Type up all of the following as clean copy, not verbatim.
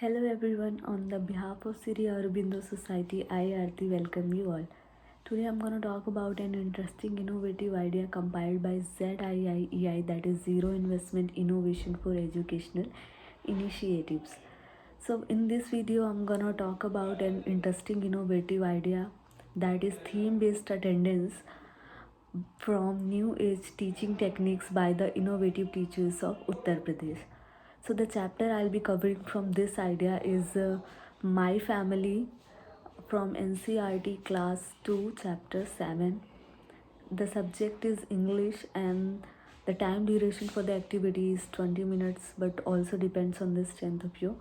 Hello everyone, on the behalf of Sri Aurobindo Society, I Aarti welcome you all. Today I'm going to talk about an interesting innovative idea compiled by ZIIEI, that is Zero Investment Innovation for Educational Initiatives. So in this video I'm going to talk about an interesting innovative idea, that is theme based attendance from new age teaching techniques by the innovative teachers of Uttar Pradesh. So the chapter I'll be covering from this idea is My Family from NCERT class 2 chapter 7. The subject is English and the time duration for the activity is 20 minutes, but also depends on the strength of your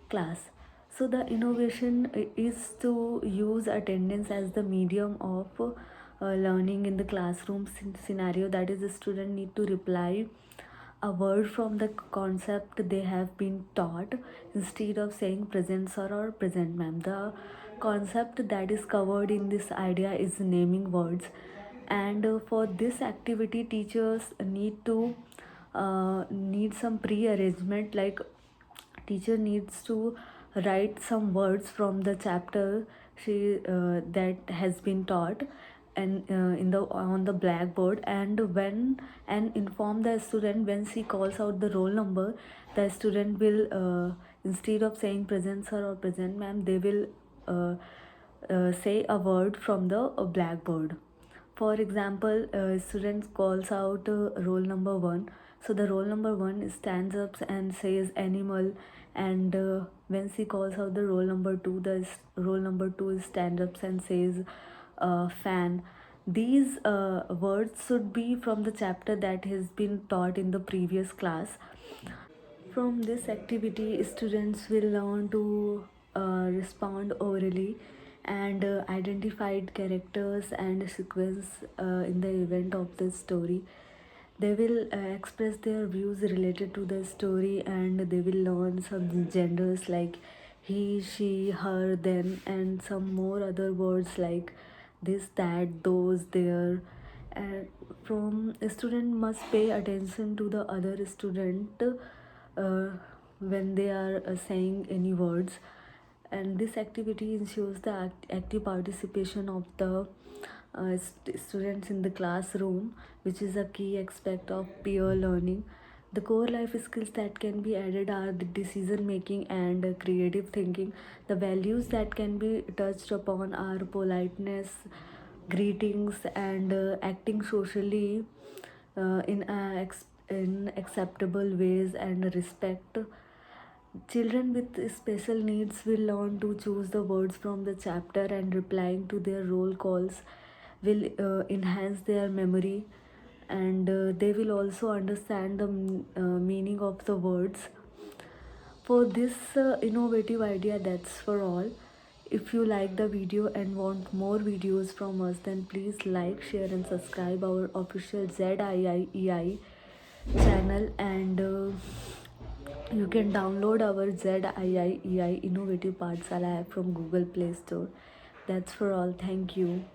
class. So the innovation is to use attendance as the medium of learning in the classroom scenario. That is, the student need to reply a word from the concept they have been taught instead of saying present sir or present ma'am. The concept that is covered in this idea is naming words, and for this activity teachers need some pre-arrangement, like teacher needs to write some words from the chapter that has been taught and in the on the blackboard, and inform the student when she calls out the roll number. The student will, instead of saying present sir or present ma'am, they will say a word from the blackboard. For example, students calls out roll number 1. So the roll number 1 stands up and says animal, and when she calls out the roll number 2, the roll number 2 stands up and says fan. These words should be from the chapter that has been taught in the previous class. From this activity, students will learn to respond orally and identified characters and sequence in the event of the story. They will express their views related to the story, and they will learn some genders like he, she, her, them, and some more other words like this, that, those, their. And from a student must pay attention to the other student uh, when they are saying any words, and this activity ensures the active participation of the students in the classroom, which is a key aspect of peer learning. The core life skills that can be added are the decision making and creative thinking. The values that can be touched upon are politeness, greetings, and acting socially in acceptable ways, and respect. Children with special needs will learn to choose the words from the chapter, and replying to their roll calls will enhance their memory, and they will also understand the meaning of the words. For this innovative idea, that's for all. If you like the video and want more videos from us, then please like, share, and subscribe our official ZIIEI channel, and you can download our ZIIEI Innovative Pathshala app from Google Play Store. That's for all. Thank you.